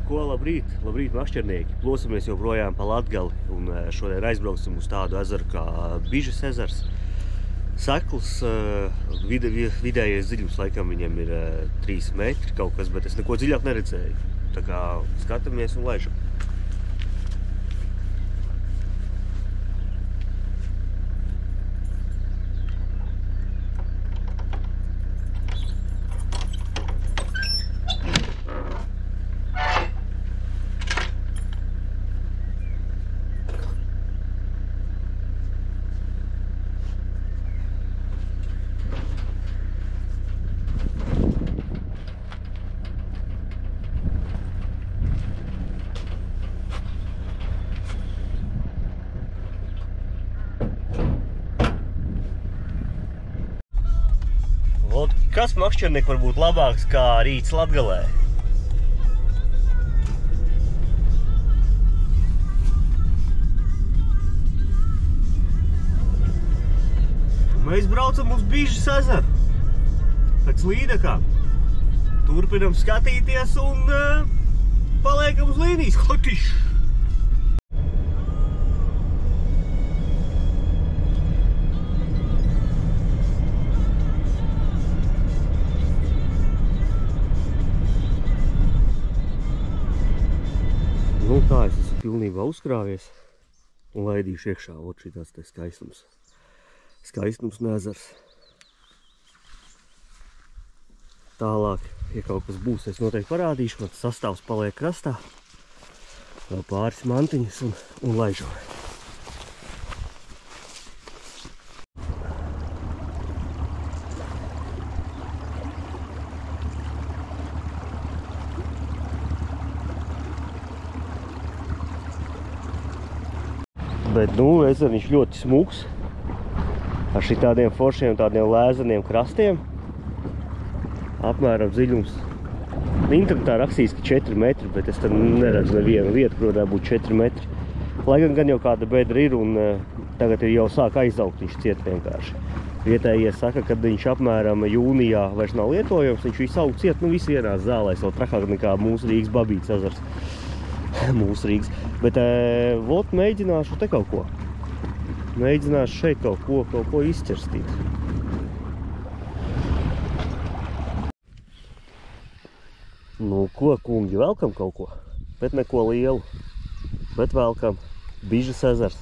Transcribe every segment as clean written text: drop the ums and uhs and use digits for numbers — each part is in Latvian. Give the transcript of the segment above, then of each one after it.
Ko, labrīt, makšķernieki. Plosamies joprojām pa Latgali un šodien aizbrauksim uz tādu ezeru kā Bižas ezers. Sekls, vidējais dziļums laikam viņam ir 3 metri kaut kas, bet es neko dziļāk neredzēju. Tā kā skatāmies un laižam. Kas makšķernieki var būt labāks kā rīts Latgalē? Mēs braucam uz Bižas ezeru pēc līdekām. Turpinam skatīties un paliekam uz līnijas. Hotiš! Nu tā, es esmu pilnībā uzkrāvies un laidīšu iekšā. Ot šitās te skaistums. Skaistums un ezers. Tālāk, ja kaut kas būs, es noteikti parādīšu, man sastāvs paliek krastā. Vēl pāris mantiņas un laižam. Bet, nu, ezeriņš ļoti smuks. Ar šitādiem foršiem, tādiem lēzeniem krastiem. Apmēram dziļums. Internetā rakstīs, ka 4 metri, bet es tad neredzu nevienu vietu, kur varētu būt 4 metri. Lai gan jau kāda bedra ir un tagad ir jau sāk aizaugt, viņš ciet vienkārši. Vietējie saka, kad viņš apmēram jūnijā vairs nav lietojams, viņš visu aug ciet, nu visi vienās zālēs, vēl trakāk nekā mūsu Rīgas Babītes ezers. Mūsu Rīgas. Bet, vot, mēģināšu te kaut ko. Mēģināšu šeit kaut ko izķerstīt. Nu, ko, kungi, velkam kaut ko. Bet neko lielu. Bet velkam. Bižas ezers.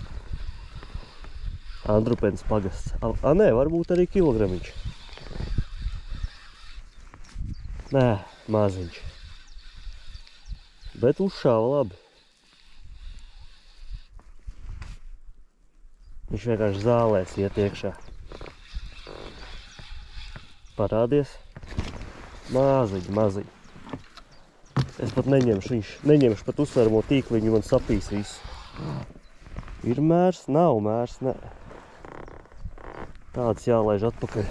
Andrupens pagasts. Nē, varbūt arī kilogramiņš. Nē, maziņš. Bet uzšāva labi. Viņš vienkārši zālēs iet iekšā. Parādies. Maziņi. Es pat neņemšu pat uzsveramo tīklu, viņu man sapīs visu. Ir mērs? Nav mērs, ne. Tāds jālaiž atpakaļ.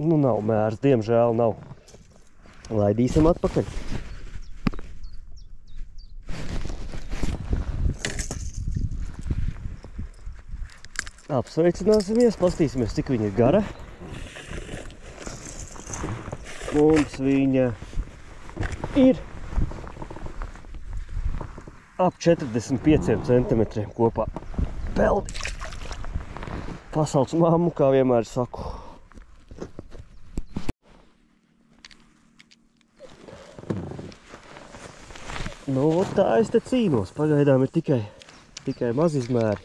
Nu, nav mērs, diemžēl nav. Laidīsim atpakaļ. Apsveicināsimies, pastīsimies, cik viņa ir gara. Mums viņa ir ap 45 centimetriem kopā. Peldi. Pasauc mammu, kā vienmēr saku. Nu, tā es te cīnos. Pagaidām ir tikai maz izmēri.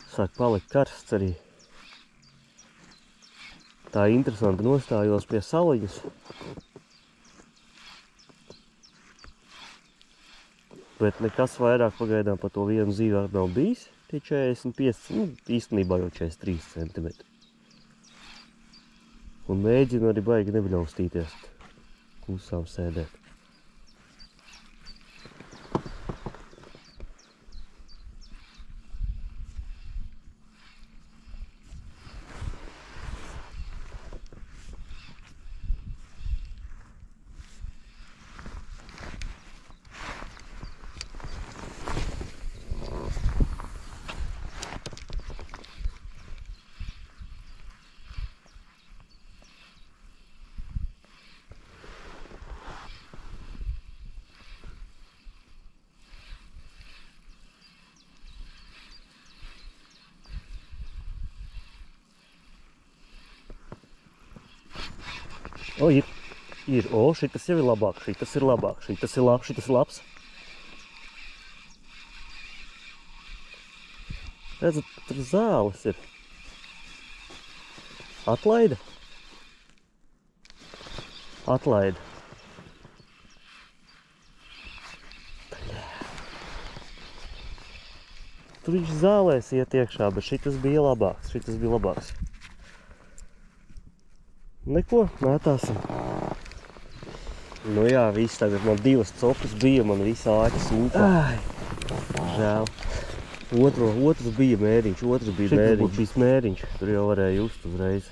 Sāk palikt karsts arī. Tā interesanti nostājos pie saliņas. Bet nekas vairāk pagaidām pa to vienu zīvētu nav bijis. Tie 45, nu, īstenībā jau 43 centimetri. Un mēģinu arī baigi nebļaustīties. Klusām sēdēt. O, ir. O, šitas jau ir labāk, šitas ir labāk, šitas ir labs, šitas ir labs. Redzat, tur zāles ir. Atlaida. Atlaida. Tur viņš zālēs iet iekšā, bet šitas bija labāks, Neko, mētāsim. Nu jā, viss tagad man 2 copas bija, man visa āķa sūpā. Žēl. Otrs bija mēriņš, Šitas būtu bijis mēriņš, tur jau varēja just uzreiz.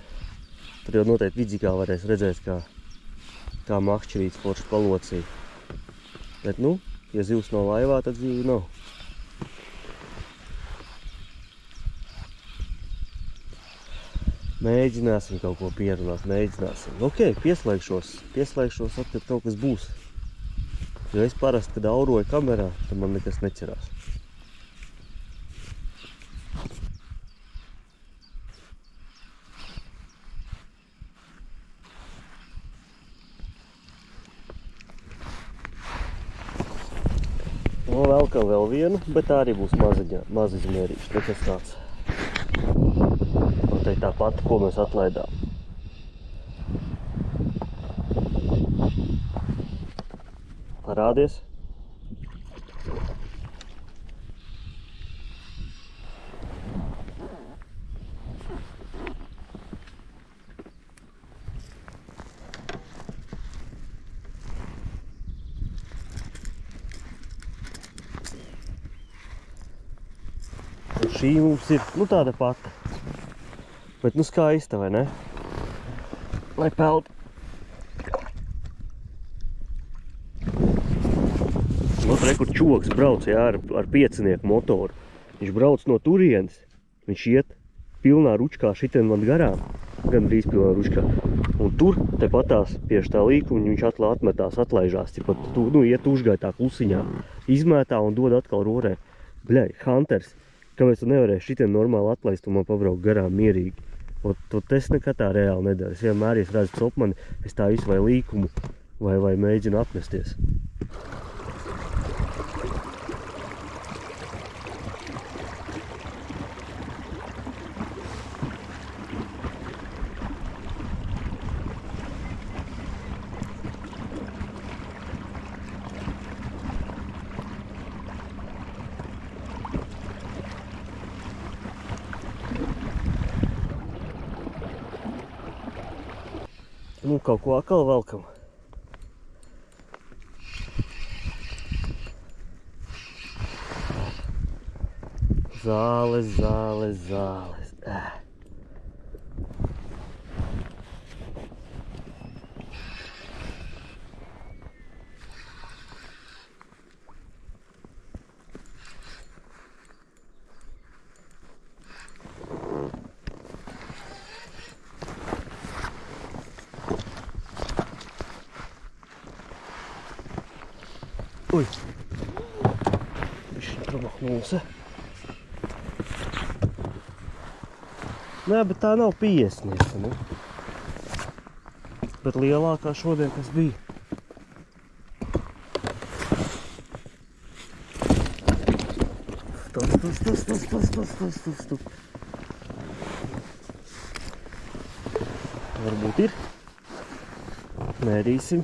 Tur jau noteikti vidzīgā varēs redzēt, kā makšķerīts forši palocīja. Bet nu, ja zivs nav laivā, tad zivju nav. Mēģināsim kaut ko pierunāt, Ok, pieslēgšos, tad kaut kas būs. Jo es parasti, kad auroju kamerā, tad man nekas neķerās. Nu, velkam vēl vienu, bet tā arī būs maziņmērīši, nekas tāds. Noteikti tā pati, ko mēs atlaidām. Parādies. Un šī mums ir, tāda pati. Bet skaista, vai ne? Lai peld. Kur čoks brauc, ar 5-nieku motoru. Viņš brauc no turienes. Viņš iet pilnā ručkā šitien man garām. Gan drīz pilnā ručkā. Un tur, tepatās pieši tā līkuma, viņš atmetās, atlaižās. Iet užgaitā klusiņā. Izmētā un dod atkal rorē. Bļai, Hunters. Kāpēc tu nevarēsi šitien normāli atlaist un man pabraukt garām mierīgi? Es nekad tā reāli nedaru. Es vienmēr, ja redzu copmani, es tā visu vai līkumu, vai mēģinu apmesties. Nu, kaut ko atkal velkam. Zāles. Ui, viņš pramahнулся. Nē, bet tā nav 50, ne? Bet lielākā šodien, kas bija. Tas. Varbūt ir. Mērīsim.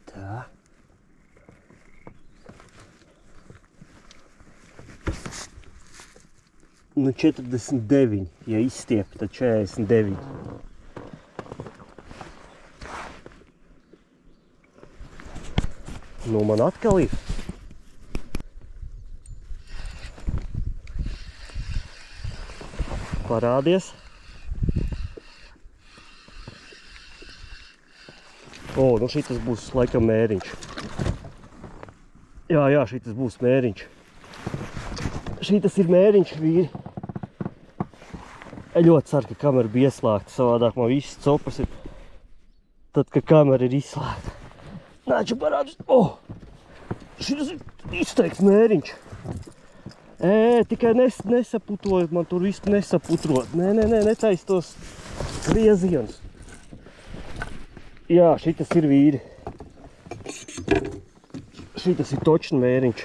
Tā. Nu 49, ja izstiep, tad 49. Nu, man atkal ir. Parādies. O, nu šitas būs laikam mēriņš. Jā, šitas būs mēriņš. Šitas ir mēriņš, vīri. Ļoti ceru, ka kamera bija ieslēgta, savādāk man visas copas ir tad, kad kamera ir izslēgta. Nāču parādus. Šitas ir izteikts mēriņš. Tikai nesaputrojot, man tur visu nesaputrot. Netaisi tos griezienus. Jā, šitas ir vīri. Šitas ir točni mēriņš.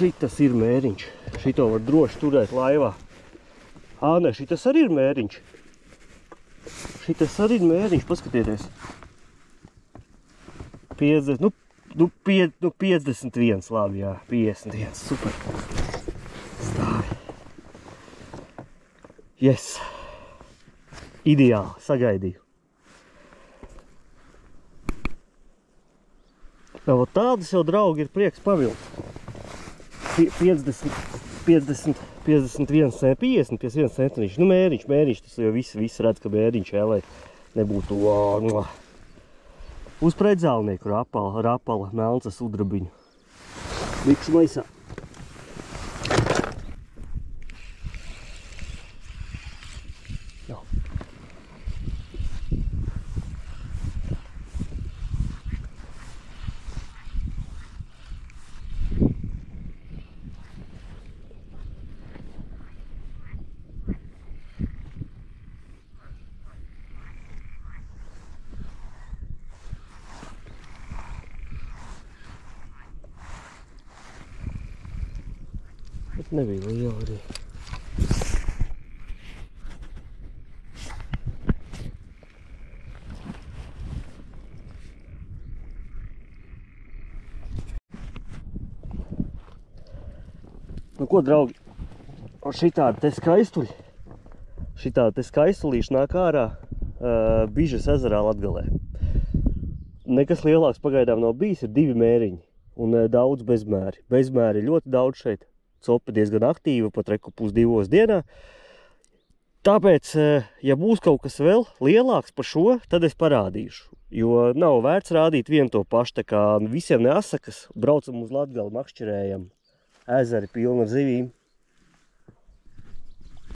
Šitas ir mēriņš. Šito var droši turēt laivā. Nē, šitas arī ir mēriņš. Šitas arī ir mēriņš, paskatieties. 50, 51, labi, jā, 51, super. Stāvi. Yes. Ideāli, sagaidīju. Tādas jau, draugi, ir prieks pavilkt. 51 centiņš. Nu, mēriņš, tas jau visi redz, ka mēriņš, jā, lai nebūtu uz pretzelnieku rapala, melnca sudrabiņu. Bikšu maisā. Jā. Nebija liela arī. Nu ko, draugi, šitādi te skaistuļi, skaistulīši nāk ārā Bižas ezerā Latgalē. Nekas lielāks pagaidām nav bijis, ir 2 mēriņi un daudz bezmēri. Bezmēri ļoti daudz šeit. Copa diezgan aktīva, pat reku 1:30 dienā. Tāpēc, ja būs kaut kas vēl lielāks par šo, tad es parādīšu. Jo nav vērts rādīt vienu to pašu, tā kā visiem neasakas, braucam uz Latgali, makšķerējam, ezeri pilni ar zivīm.